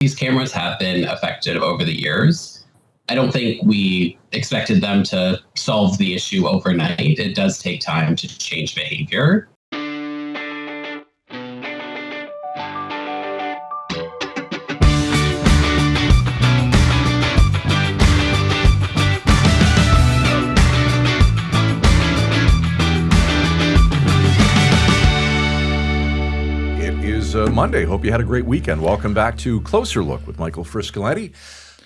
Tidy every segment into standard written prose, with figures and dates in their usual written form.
these cameras have been effective over the years. I don't think we expected them to solve the issue overnight. It does take time to change behavior. Monday. Hope you had a great weekend. Welcome back to Closer Look with Michael Friscoletti.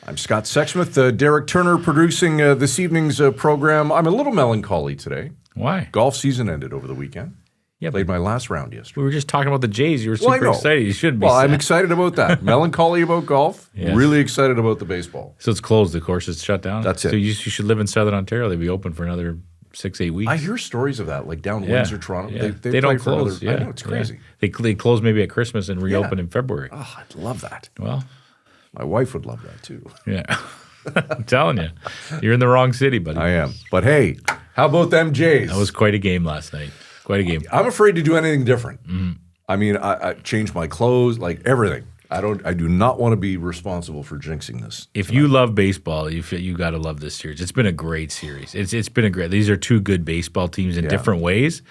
I'm Scott Sexsmith. Derek Turner producing this evening's program. I'm a little melancholy today. Why? Golf season ended over the weekend. Yeah, played my last round yesterday. We were just talking about the Jays. You were super excited. You should be. Well, I'm excited about that. Melancholy about golf. Yes. Really excited about the baseball. So it's closed. The course is shut down. That's it. So you should live in Southern Ontario. They'll be open for another 6-8 weeks. I hear stories of that, like down Windsor, Toronto. Yeah. They don't close. I know, it's crazy. They close maybe at Christmas and reopen in February. Oh, I'd love that. Well, my wife would love that too. Yeah. I'm telling you. You're in the wrong city, buddy. I am. But hey, how about them Jays? That was quite a game last night. Quite a game. I'm afraid to do anything different. Mm-hmm. I mean, I changed my clothes, like everything. I do not want to be responsible for jinxing this. If you love baseball, you got to love this series. It's been a great series. It's been a great. These are two good baseball teams in different ways.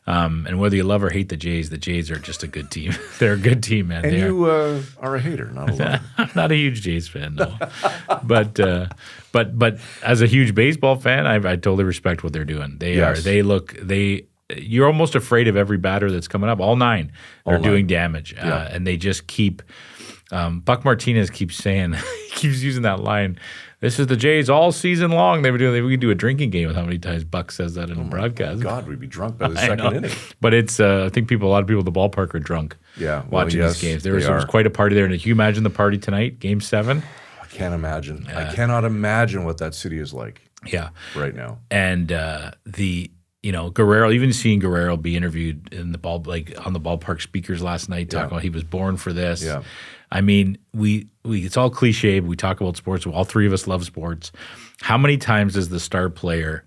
And whether you love or hate the Jays are just a good team. They're a good team, man. And you are a hater, not a lover. I'm not a huge Jays fan, no. but as a huge baseball fan, I totally respect what they're doing. You're almost afraid of every batter that's coming up. All nine are doing damage, and they just keep. Buck Martinez keeps saying, he keeps using that line. This is the Jays all season long. We could do a drinking game with how many times Buck says that in a broadcast. God, we'd be drunk by the second inning. But it's, I think a lot of people at the ballpark are drunk. Watching these games. There was quite a party there. And can you imagine the party tonight, Game 7? I can't imagine. I cannot imagine what that city is like. Yeah, right now. And Guerrero, even seeing Guerrero be interviewed in the on the ballpark speakers last night, talking about he was born for this. Yeah. I mean, it's all cliche, but we talk about sports. All three of us love sports. How many times does the star player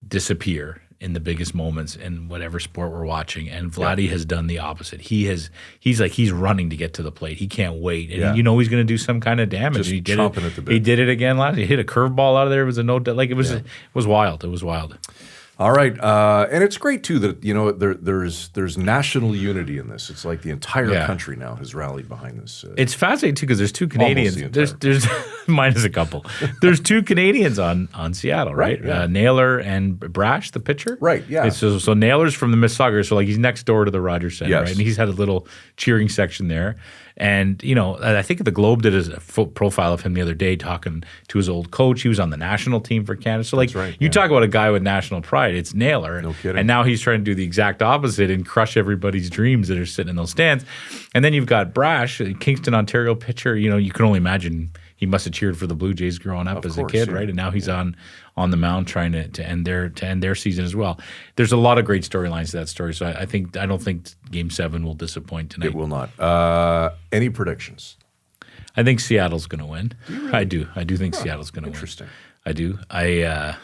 disappear in the biggest moments in whatever sport we're watching? And Vladdy has done the opposite. He's running to get to the plate. He can't wait. And he's going to do some kind of damage. Just chomping at the bit. He did it again last. He hit a curveball out of there. It was it was wild. It was wild. All right, and it's great too that there's national unity in this. It's like the entire country now has rallied behind this. It's fascinating too because there's two Canadians. There's minus a couple. There's two Canadians on Seattle, right? Naylor and Brash, the pitcher. Right. Yeah. So Naylor's from the Mississauga, so he's next door to the Rogers Centre, right? And he's had a little cheering section there. And, I think the Globe did a profile of him the other day talking to his old coach. He was on the national team for Canada. So, you talk about a guy with national pride, it's Naylor. No kidding. And now he's trying to do the exact opposite and crush everybody's dreams that are sitting in those stands. And then you've got Brash, a Kingston, Ontario pitcher. You can only imagine he must have cheered for the Blue Jays growing up as a kid, right? And now he's on the mound trying to end their season as well. There's a lot of great storylines to that story. So I don't think Game 7 will disappoint tonight. It will not. Any predictions? I think Seattle's going to win. Do you really? I do. I do think Seattle's going to win. Interesting. I do. I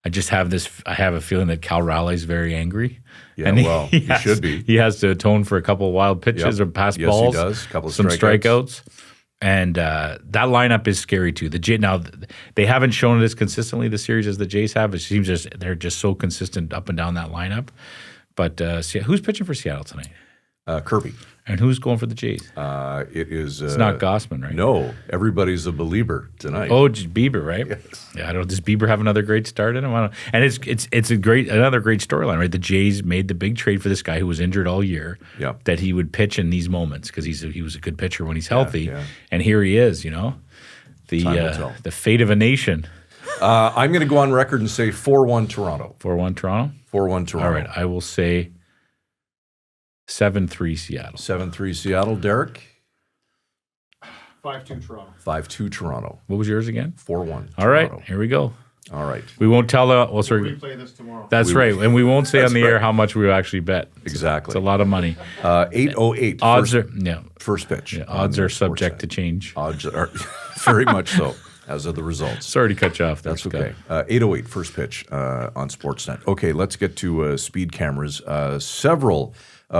just have I have a feeling that Cal Raleigh's very angry. Yeah, and he should be. He has to atone for a couple of wild pitches or pass balls. Yes, he does. A couple of some strikeouts. And that lineup is scary too. Now they haven't shown it as consistently the series as the Jays have. It seems they're just so consistent up and down that lineup. But who's pitching for Seattle tonight? Kirby. And who's going for the Jays? It is. It's not Gossman, right? No, everybody's a believer tonight. Oh, Bieber, right? Yes. Yeah, I don't know. Does Bieber have another great start in him? And it's another great storyline, right? The Jays made the big trade for this guy who was injured all year. Yeah. That he would pitch in these moments because he was a good pitcher when he's healthy. Yeah. And here he is. The fate of a nation. I'm going to go on record and say 4-1 Toronto. 4-1 Toronto. 4-1 Toronto. All right, I will say 7-3 Seattle. 7-3 Seattle. Derek? 5-2 Toronto. 5-2 Toronto. What was yours again? 4-1 All right, here we go. All right. We won't tell We'll replay this tomorrow. That's right, and we won't say on the air how much we actually bet. Exactly. It's a lot of money. 8:08. Odds first pitch. Yeah, odds are subject to change. Odds are very much so, as are the results. Sorry to cut you off there, That's okay. 8:08 first pitch on Sportsnet. Okay, let's get to speed cameras. Several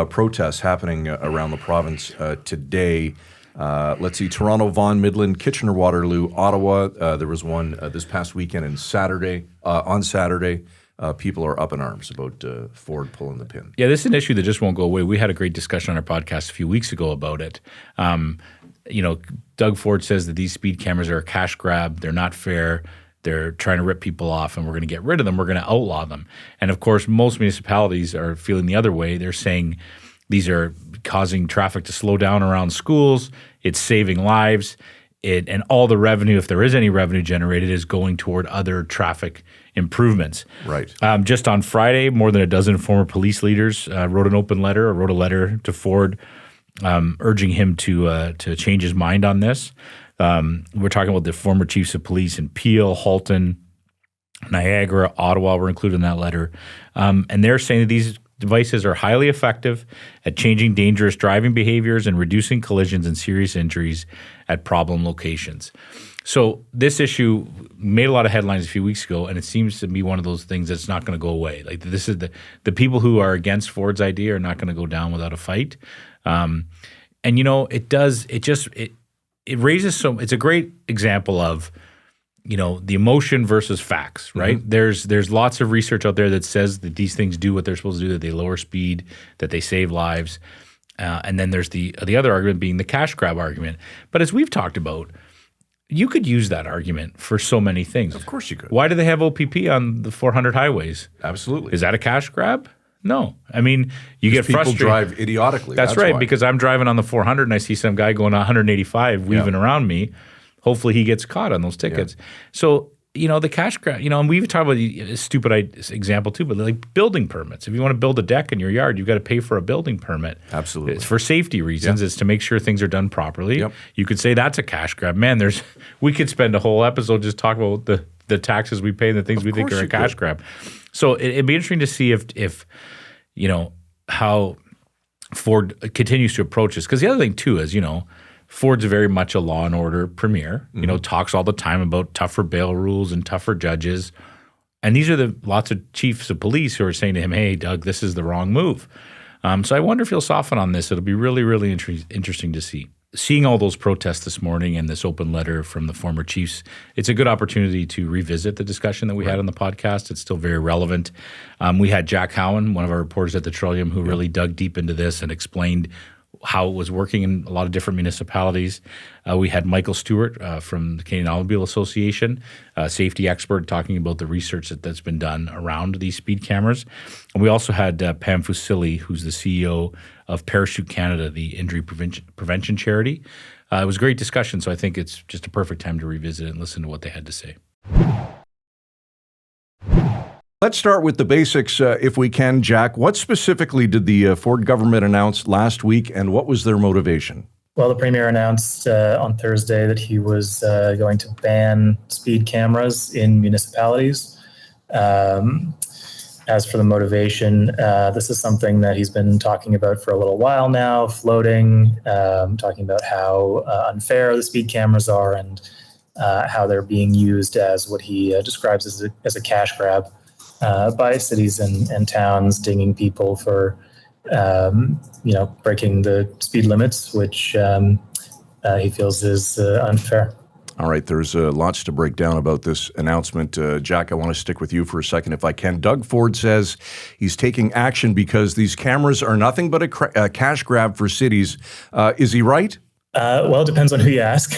protests happening around the province today. Let's see, Toronto, Vaughan, Midland, Kitchener-Waterloo, Ottawa. There was one this past weekend and on Saturday. People are up in arms about Ford pulling the pin. Yeah, this is an issue that just won't go away. We had a great discussion on our podcast a few weeks ago about it. Doug Ford says that these speed cameras are a cash grab. They're not fair. They're trying to rip people off, and we're going to get rid of them. We're going to outlaw them. And, of course, most municipalities are feeling the other way. They're saying these are causing traffic to slow down around schools. It's saving lives. And all the revenue, if there is any revenue generated, is going toward other traffic improvements. Right. Just on Friday, more than a dozen former police leaders wrote a letter to Ford urging him to change his mind on this. We're talking about the former chiefs of police in Peel, Halton, Niagara, Ottawa were included in that letter. And they're saying that these devices are highly effective at changing dangerous driving behaviors and reducing collisions and serious injuries at problem locations. So this issue made a lot of headlines a few weeks ago, and it seems to be one of those things that's not going to go away. Like this is the people who are against Ford's idea are not going to go down without a fight. It raises it's a great example of, the emotion versus facts, right? Mm-hmm. There's lots of research out there that says that these things do what they're supposed to do, that they lower speed, that they save lives. And then there's the other argument being the cash grab argument. But as we've talked about, you could use that argument for so many things. Of course you could. Why do they have OPP on the 400 highways? Absolutely. Is that a cash grab? No. I mean, you get frustrated. People drive idiotically. That's right, why. Because I'm driving on the 400 and I see some guy going 185 weaving around me. Hopefully he gets caught on those tickets. Yeah. So, the cash grab, and we've talked about a stupid example too, but like building permits. If you want to build a deck in your yard, you've got to pay for a building permit. Absolutely. It's for safety reasons. Yep. It's to make sure things are done properly. Yep. You could say that's a cash grab. Man, we could spend a whole episode just talking about the taxes we pay and the things we think are a cash grab. So it'd be interesting to see if how Ford continues to approach this. Because the other thing too is, Ford's very much a law and order premier, talks all the time about tougher bail rules and tougher judges. And these are lots of chiefs of police who are saying to him, hey, Doug, this is the wrong move. So I wonder if he'll soften on this. It'll be really, really interesting to see. Seeing all those protests this morning and this open letter from the former chiefs, it's a good opportunity to revisit the discussion that we had on the podcast. It's still very relevant. We had Jack Howen, one of our reporters at the Trillium, who really dug deep into this and explained how it was working in a lot of different municipalities. We had Michael Stewart from the Canadian Automobile Association, a safety expert, talking about the research that's been done around these speed cameras. And we also had Pam Fusilli, who's the CEO of Parachute Canada, the injury prevention charity. It was a great discussion, so I think it's just a perfect time to revisit it and listen to what they had to say. Let's start with the basics, if we can, Jack. What specifically did the Ford government announce last week, and what was their motivation? Well, the Premier announced on Thursday that he was going to ban speed cameras in municipalities. As for the motivation, this is something that he's been talking about for a little while now, floating, talking about how unfair the speed cameras are and how they're being used as what he describes as a cash grab. By cities and towns, dinging people for, breaking the speed limits, which he feels is unfair. All right, there's lots to break down about this announcement. Jack, I want to stick with you for a second if I can. Doug Ford says he's taking action because these cameras are nothing but a cash grab for cities. Is he right? Well, it depends on who you ask.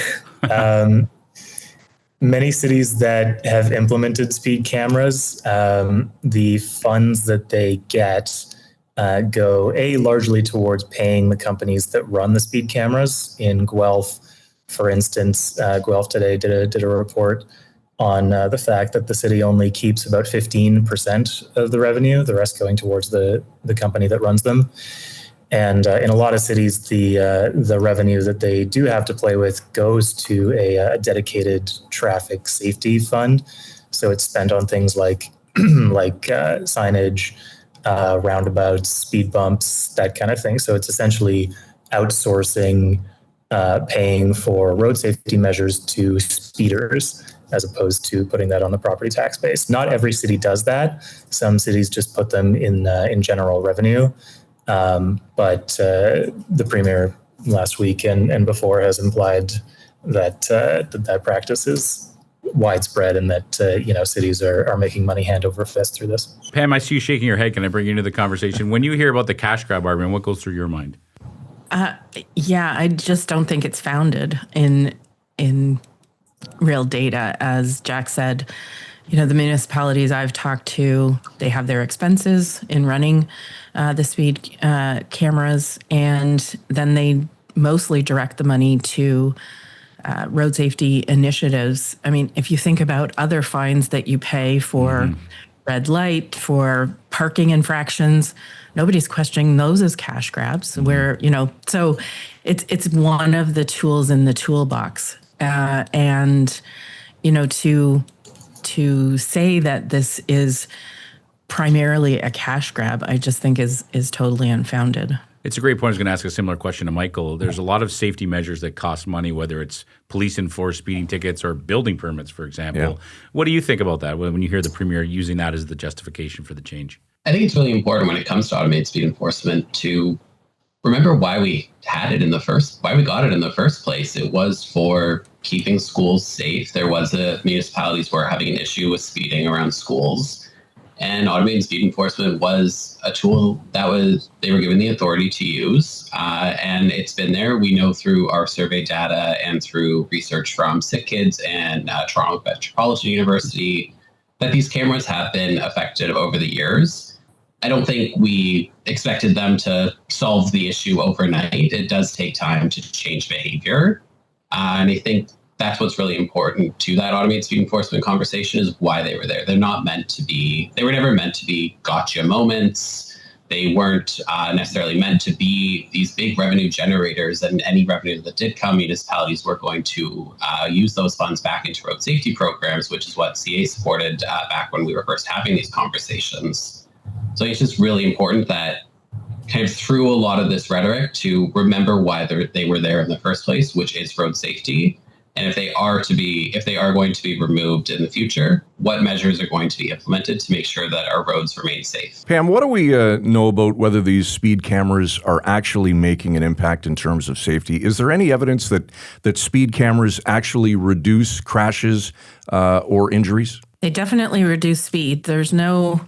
Many cities that have implemented speed cameras, the funds that they get go largely towards paying the companies that run the speed cameras. In Guelph, for instance, Guelph today did a report on the fact that the city only keeps about 15% of the revenue, the rest going towards the company that runs them. And in a lot of cities, the revenue that they do have to play with goes to a dedicated traffic safety fund. So it's spent on things like signage, roundabouts, speed bumps, that kind of thing. So it's essentially outsourcing paying for road safety measures to speeders, as opposed to putting that on the property tax base. Not every city does that. Some cities just put them in general revenue. But the Premier last week and before has implied that that practice is widespread and that cities are making money hand over fist through this. Pam, I see you shaking your head. Can I bring you into the conversation? When you hear about the cash grab argument, what goes through your mind? Yeah, I just don't think it's founded in real data. As Jack said, the municipalities I've talked to, they have their expenses in running the speed cameras, and then they mostly direct the money to road safety initiatives. I mean, if you think about other fines that you pay for red light, for parking infractions, nobody's questioning those as cash grabs. Where so it's one of the tools in the toolbox, and to say that this is primarily a cash grab, I just think is totally unfounded. It's a great point. I was going to ask a similar question to Michael. There's a lot of safety measures that cost money, whether it's police enforced speeding tickets or building permits, for example. Yeah. What do you think about that when you hear the Premier using that as the justification for the change? I think it's really important when it comes to automated speed enforcement to remember why we got it in the first place. It was for keeping schools safe. Municipalities were having an issue with speeding around schools. And automated speed enforcement was a tool that they were given the authority to use. And it's been there. We know through our survey data and through research from Sick Kids and Toronto Metropolitan University that these cameras have been effective over the years. I don't think we expected them to solve the issue overnight. It does take time to change behavior. And I think that's what's really important to that automated speed enforcement conversation is why they were there. They were never meant to be gotcha moments. They weren't necessarily meant to be these big revenue generators, and any revenue that did come, municipalities were going to use those funds back into road safety programs, which is what CA supported back when we were first having these conversations. So it's just really important that kind of through a lot of this rhetoric to remember why they were there in the first place, which is road safety. And if they are going to be removed in the future, what measures are going to be implemented to make sure that our roads remain safe? Pam, what do we know about whether these speed cameras are actually making an impact in terms of safety? Is there any evidence that speed cameras actually reduce crashes or injuries? They definitely reduce speed. There's no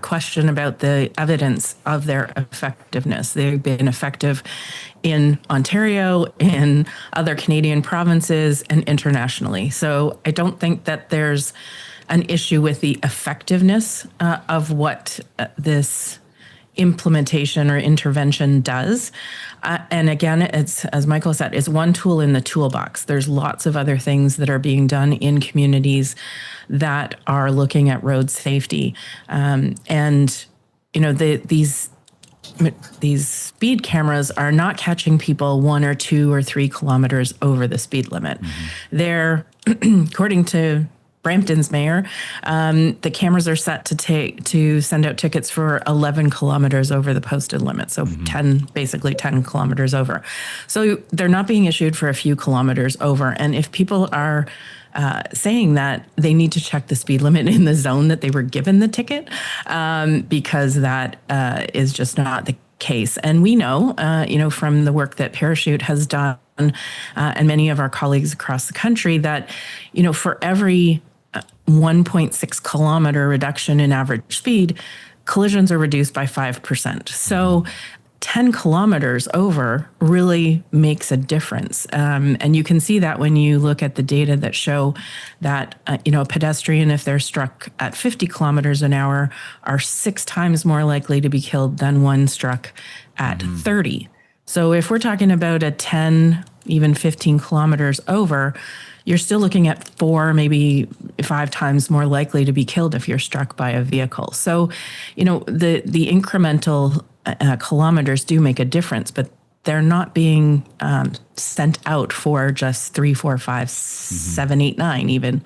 question about the evidence of their effectiveness. They've been effective in Ontario, in other Canadian provinces, and internationally. So I don't think that there's an issue with the effectiveness of what this implementation or intervention does. And again, it's, as Michael said, it's one tool in the toolbox. There's lots of other things that are being done in communities that are looking at road safety. These speed cameras are not catching people 1 or 2 or 3 kilometers over the speed limit. They're, according to Brampton's mayor, the cameras are set to send out tickets for 11 kilometers over the posted limit, so 10 kilometers over. So they're not being issued for a few kilometers over. And if people are saying that, they need to check the speed limit in the zone that they were given the ticket, because that is just not the case. And we know, from the work that Parachute has done and many of our colleagues across the country, that, for every 1.6 kilometer reduction in average speed, collisions are reduced by 5%. So 10 kilometers over really makes a difference. And you can see that when you look at the data that show that, a pedestrian, if they're struck at 50 kilometers an hour, are 6 times more likely to be killed than one struck at 30. So if we're talking about a 10, even 15 kilometers over, you're still looking at 4, maybe 5 times more likely to be killed if you're struck by a vehicle. So, the incremental kilometers do make a difference, but they're not being sent out for just 3, 4, 5, 7, 8, 9 even.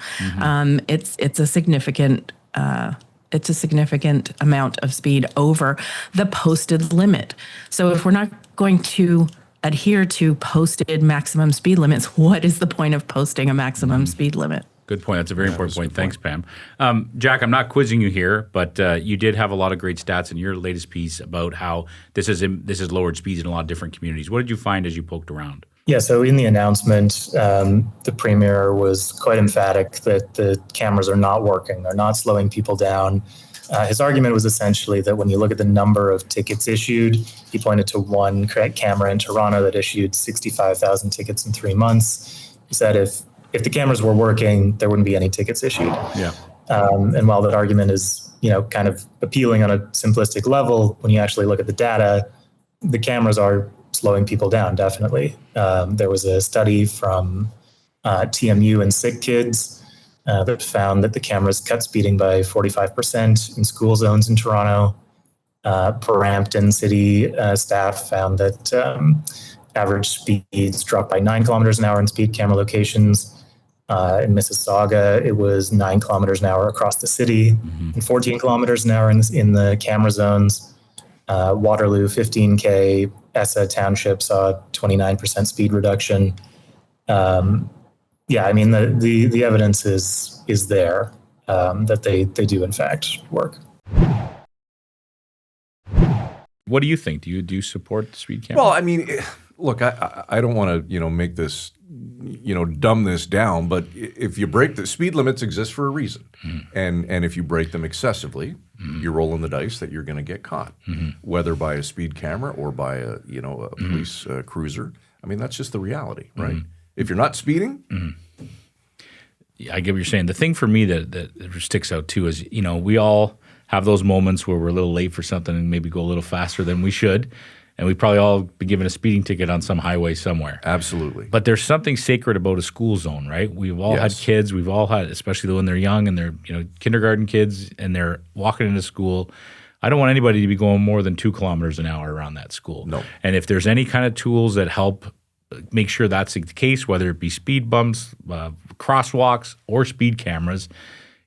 It's a significant amount of speed over the posted limit. So if we're not going to adhere to posted maximum speed limits, what is the point of posting a maximum speed limit? Good point. That's a very important point. Thanks, Pam. Jack, I'm not quizzing you here, but you did have a lot of great stats in your latest piece about how this has lowered speeds in a lot of different communities. What did you find as you poked around? Yeah, so in the announcement, the Premier was quite emphatic that the cameras are not working. They're not slowing people down. His argument was essentially that when you look at the number of tickets issued, he pointed to one camera in Toronto that issued 65,000 tickets in 3 months. He said if the cameras were working, there wouldn't be any tickets issued. Yeah. And while that argument is, kind of appealing on a simplistic level, when you actually look at the data, the cameras are slowing people down, definitely. There was a study from TMU and Sick Kids that found that the cameras cut speeding by 45% in school zones in Toronto. Brampton City staff found that average speeds dropped by 9 kilometers an hour in speed camera locations. In Mississauga, it was 9 kilometers an hour across the city, and 14 kilometers an hour in the camera zones. Waterloo, 15K. Essa Township saw 29% speed reduction. Yeah, I mean, the evidence is there that they do in fact work. What do you think? Do you support the speed camera? Well, I mean, look, I don't want to make this dumb this down, but if you break the speed limits exist for a reason, and if you break them excessively, you're rolling the dice that you're going to get caught, whether by a speed camera or by a police cruiser. I mean, that's just the reality, right? If you're not speeding. Yeah, I get what you're saying. The thing for me that sticks out too is, we all have those moments where we're a little late for something and maybe go a little faster than we should. And we've probably all been given a speeding ticket on some highway somewhere. Absolutely. But there's something sacred about a school zone, right? We've all had kids. We've all had, especially when they're young and they're kindergarten kids and they're walking into school. I don't want anybody to be going more than 2 kilometers an hour around that school. No. And if there's any kind of tools that help make sure that's the case, whether it be speed bumps, crosswalks, or speed cameras,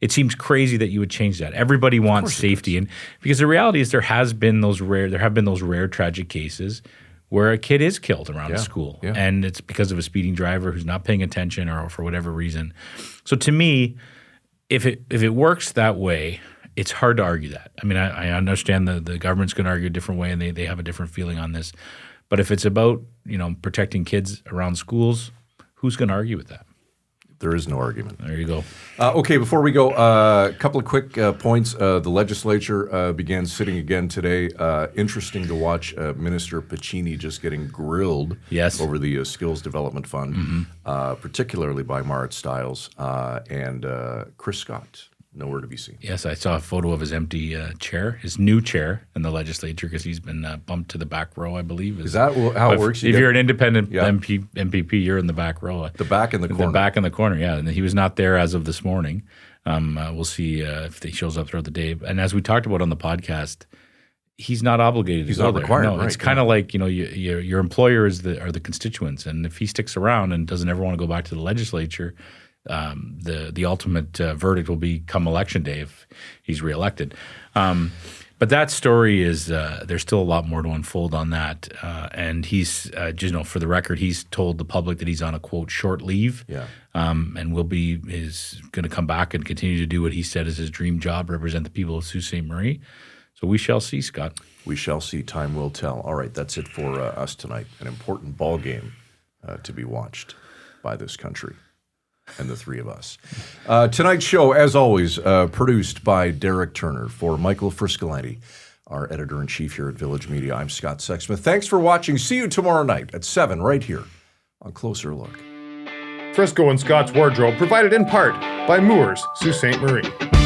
it seems crazy that you would change that. Everybody wants safety, and because the reality is there have been those rare tragic cases where a kid is killed around a school, and it's because of a speeding driver who's not paying attention or for whatever reason. So to me, if it works that way, it's hard to argue that. I mean, I understand the government's going to argue a different way, and they have a different feeling on this. But if it's about protecting kids around schools, who's going to argue with that? There is no argument. There you go. Okay, before we go, a couple of quick points. The legislature began sitting again today. Interesting to watch Minister Piccini just getting grilled over the Skills Development Fund, particularly by Marit Stiles and Chris Scott. Nowhere to be seen. Yes, I saw a photo of his empty chair, his new chair in the legislature, because he's been bumped to the back row, I believe. Is that how it works? If you're an independent MPP, you're in the back row. The back in the corner. The back in the corner, yeah. And he was not there as of this morning. We'll see if he shows up throughout the day. And as we talked about on the podcast, he's not obligated. He's not required. No, it's kind of like your employer are the constituents, and if he sticks around and doesn't ever want to go back to the legislature, the ultimate verdict will be come election day if he's reelected. But that story is there's still a lot more to unfold on that. And he's for the record, he's told the public that he's on a quote short leave. And is going to come back and continue to do what he said is his dream job, represent the people of Sault Ste. Marie. So we shall see, Scott. We shall see. Time will tell. All right, that's it for us tonight. An important ball game to be watched by this country. And the three of us. Tonight's show, as always, produced by Derek Turner. For Michael Friscolanti, our editor-in-chief here at Village Media, I'm Scott Sexsmith. Thanks for watching. See you tomorrow night at 7 right here on Closer Look. Frisco and Scott's Wardrobe provided in part by Moores, Sault Ste. Marie.